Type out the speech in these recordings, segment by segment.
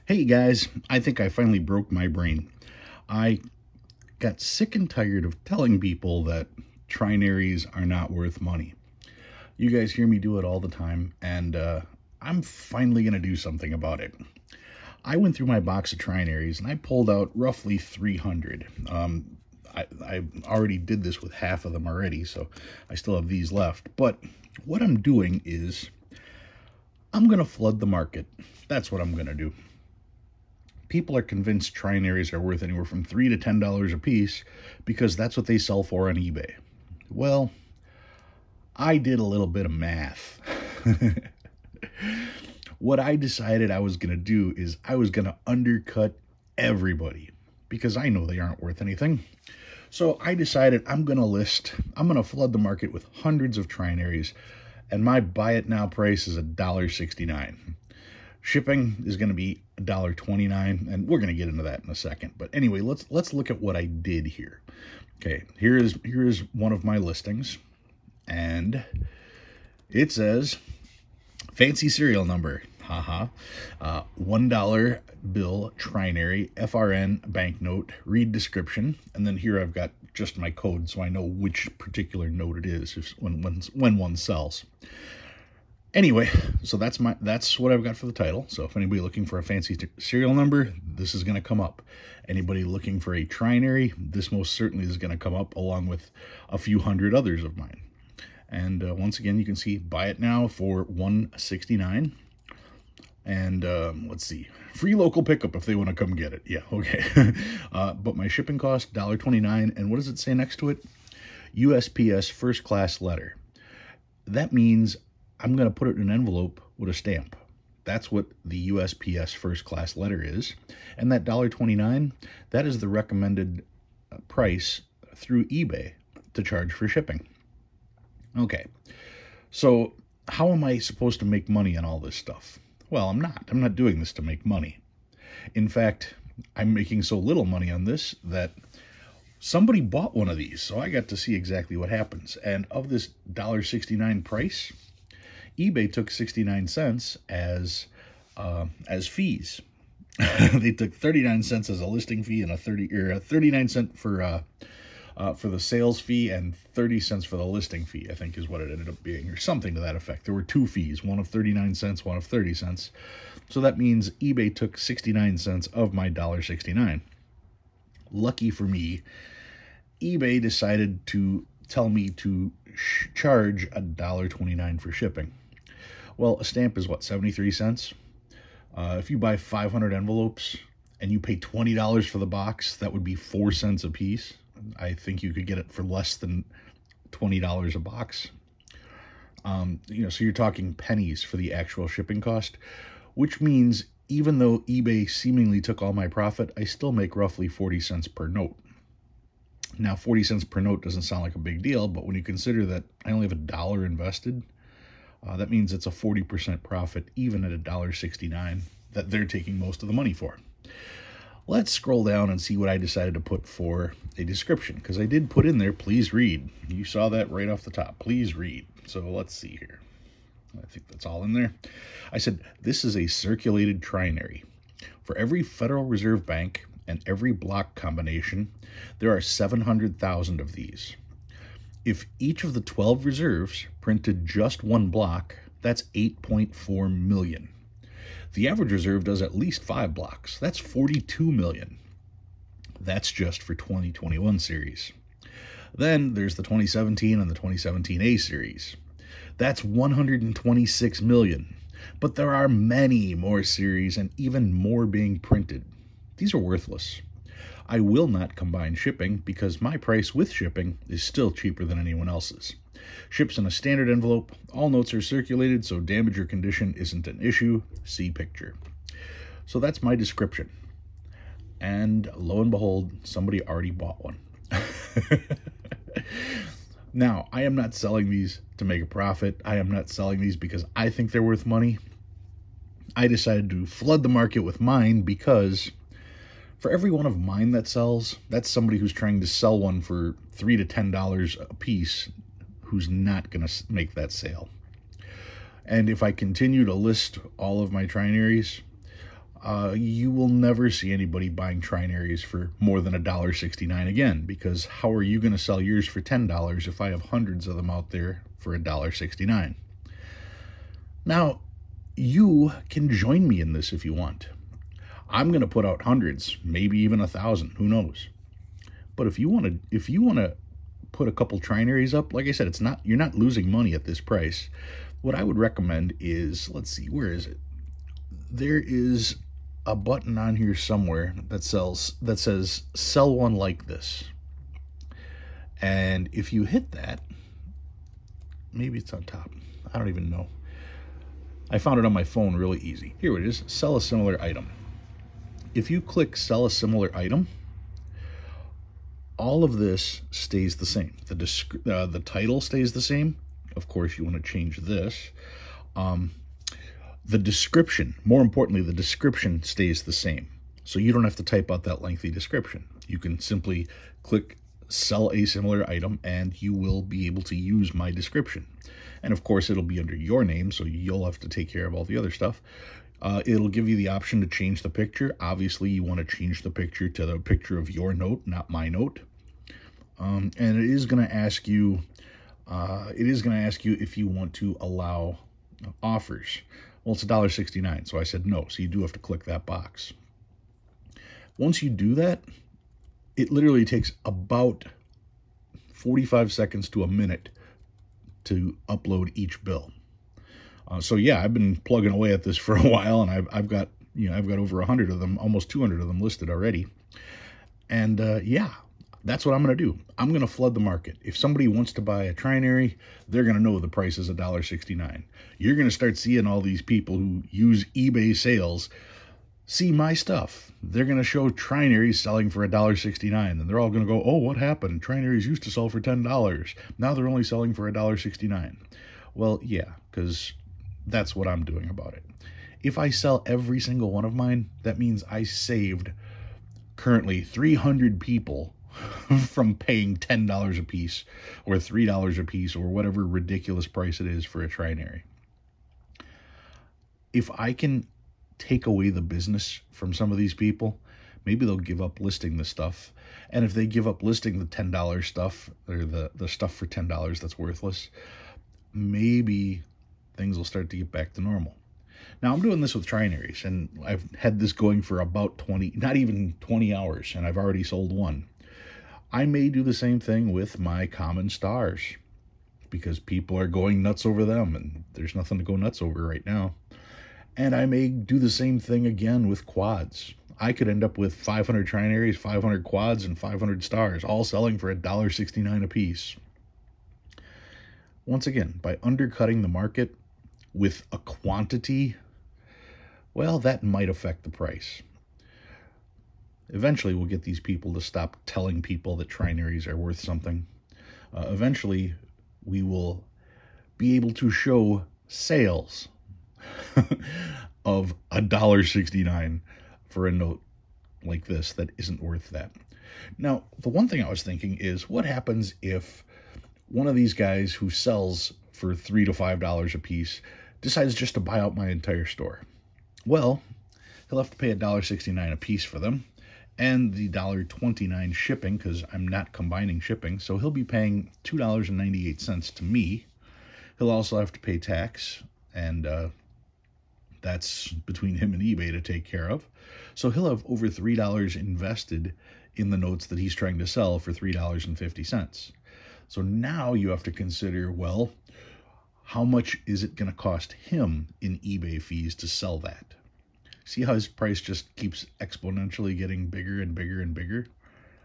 Hey guys, I think I finally broke my brain. I got sick and tired of telling people that trinaries are not worth money. You guys hear me do it all the time, and I'm finally going to do something about it. I went through my box of trinaries and I pulled out roughly 300. I already did this with half of them already, so I still have these left. But what I'm doing is I'm going to flood the market. That's what I'm going to do. People are convinced trinaries are worth anywhere from $3 to $10 a piece because that's what they sell for on eBay. Well, I did a little bit of math. What I decided I was going to do is I was going to undercut everybody because I know they aren't worth anything. So I decided I'm going to flood the market with hundreds of trinaries, and my buy it now price is $1.69. Shipping is going to be $1.29, and we're going to get into that in a second. But anyway, let's look at what I did here. Okay, here is one of my listings, and it says fancy serial number, $1 bill trinary FRN banknote. Read description, and then here I've got just my code, so I know which particular note it is when one sells. Anyway, so that's what I've got for the title. So if anybody looking for a fancy serial number, this is going to come up. Anybody looking for a trinary, this most certainly is going to come up, along with a few hundred others of mine. And once again, you can see buy it now for $1.69. And let's see, free local pickup if they want to come get it. Yeah, okay. But my shipping cost, $1.29. And what does it say next to it? USPS first class letter. That means I'm going to put it in an envelope with a stamp. That's what the USPS first class letter is. And that $1.29, that is the recommended price through eBay to charge for shipping. Okay, so how am I supposed to make money on all this stuff? Well, I'm not. I'm not doing this to make money. In fact, I'm making so little money on this that somebody bought one of these, so I got to see exactly what happens. And of this $1.69 price, eBay took 69 cents as fees. They took 39 cents as a listing fee and a 39 cent for the sales fee and 30 cents for the listing fee, I think is what it ended up being, or something to that effect. There were two fees, one of 39 cents, one of 30 cents. So that means eBay took 69 cents of my $1.69. Lucky for me, eBay decided to tell me to charge $1.29 for shipping. Well, a stamp is what, 73 cents? If you buy 500 envelopes and you pay $20 for the box, that would be 4 cents a piece. I think you could get it for less than $20 a box. So you're talking pennies for the actual shipping cost, which means even though eBay seemingly took all my profit, I still make roughly 40 cents per note. Now, 40 cents per note doesn't sound like a big deal, but when you consider that I only have $1 invested, that means it's a 40% profit, even at $1.69, that they're taking most of the money for. Let's scroll down and see what I decided to put for a description, because I did put in there, please read. You saw that right off the top, please read. So let's see here. I think that's all in there. I said, this is a circulated trinary. For every Federal Reserve Bank and every block combination, there are 700,000 of these. If each of the 12 reserves printed just one block, that's 8.4 million. The average reserve does at least 5 blocks. That's 42 million. That's just for 2021 series. Then there's the 2017 and the 2017A series. That's 126 million. But there are many more series and even more being printed. These are worthless. I will not combine shipping because my price with shipping is still cheaper than anyone else's. Ships in a standard envelope, all notes are circulated, so damage or condition isn't an issue. See picture. So that's my description. And lo and behold, somebody already bought one. Now, I am not selling these to make a profit. I am not selling these because I think they're worth money. I decided to flood the market with mine because for every one of mine that sells, that's somebody who's trying to sell one for $3 to $10 a piece who's not going to make that sale. And if I continue to list all of my trinaries, you will never see anybody buying trinaries for more than $1.69 again, because how are you going to sell yours for $10 if I have hundreds of them out there for $1.69? Now, you can join me in this if you want. I'm going to put out hundreds, maybe even 1,000, who knows? But if you want to put a couple trinaries up, like I said, you're not losing money at this price. What I would recommend is, let's see, where is it? There is a button on here somewhere that says sell one like this. And if you hit that, maybe it's on top. I don't even know. I found it on my phone really easy. Here it is, sell a similar item. If you click sell a similar item, all of this stays the same. The title stays the same. Of course, you want to change this. The description, more importantly, the description stays the same. So you don't have to type out that lengthy description. You can simply click sell a similar item and you will be able to use my description. And of course, it'll be under your name, so you'll have to take care of all the other stuff. It'll give you the option to change the picture. Obviously, you want to change the picture to the picture of your note, not my note. And it is going to ask you if you want to allow offers. Well, it's $1.69, so I said no. So you do have to click that box. Once you do that, it literally takes about 45 seconds to a minute to upload each bill. So yeah, I've been plugging away at this for a while, and I've got over 100 of them, almost 200 of them listed already. And yeah, that's what I'm going to do. I'm going to flood the market. If somebody wants to buy a trinary, they're going to know the price is $1.69. You're going to start seeing all these people who use eBay sales see my stuff. They're going to show trinaries selling for $1.69, and they're all going to go, oh, what happened? Trinaries used to sell for $10. Now they're only selling for $1.69. Well, yeah, because that's what I'm doing about it. If I sell every single one of mine, that means I saved currently 300 people from paying $10 a piece or $3 a piece or whatever ridiculous price it is for a trinary. If I can take away the business from some of these people, maybe they'll give up listing the stuff. And if they give up listing the $10 stuff, or the stuff for $10 that's worthless, maybe things will start to get back to normal. Now, I'm doing this with trinaries, and I've had this going for about 20 hours, and I've already sold one. I may do the same thing with my common stars, because people are going nuts over them, and there's nothing to go nuts over right now. And I may do the same thing again with quads. I could end up with 500 trinaries, 500 quads, and 500 stars, all selling for $1.69 a piece. Once again, by undercutting the market with a quantity, well, that might affect the price. Eventually, we'll get these people to stop telling people that trinaries are worth something. Eventually, we will be able to show sales of $1.69 for a note like this that isn't worth that. Now, the one thing I was thinking is, what happens if one of these guys who sells for $3 to $5 a piece decides just to buy out my entire store? Well, he'll have to pay $1.69 a piece for them, and the $1.29 shipping, because I'm not combining shipping, so he'll be paying $2.98 to me. He'll also have to pay tax, and that's between him and eBay to take care of. So he'll have over $3 invested in the notes that he's trying to sell for $3.50. So now you have to consider, well, how much is it going to cost him in eBay fees to sell that? See how his price just keeps exponentially getting bigger and bigger and bigger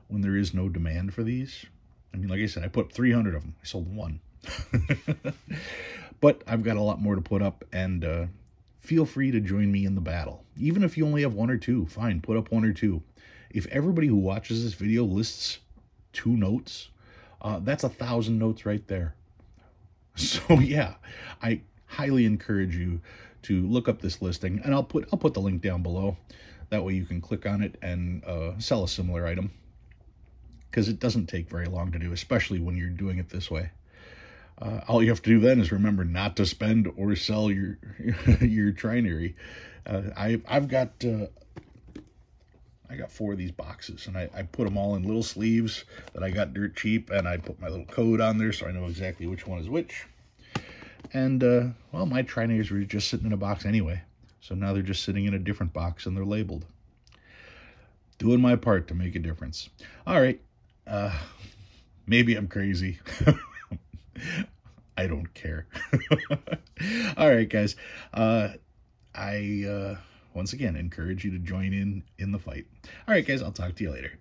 when there is no demand for these? I mean, like I said, I put 300 of them. I sold one. But I've got a lot more to put up, and feel free to join me in the battle. Even if you only have one or two, fine, put up one or two. If everybody who watches this video lists 2 notes, that's 1,000 notes right there. So yeah, I highly encourage you to look up this listing, and I'll put the link down below. That way you can click on it and sell a similar item, because it doesn't take very long to do, especially when you're doing it this way. All you have to do then is remember not to spend or sell your your trinary. I've got I got 4 of these boxes, and I put them all in little sleeves that I got dirt cheap, and I put my little code on there so I know exactly which one is which. And well, my trinaries were just sitting in a box anyway, so now they're just sitting in a different box and they're labeled. Doing my part to make a difference. All right, maybe I'm crazy. I don't care. All right, guys. I once again encourage you to join in the fight. All right, guys. I'll talk to you later.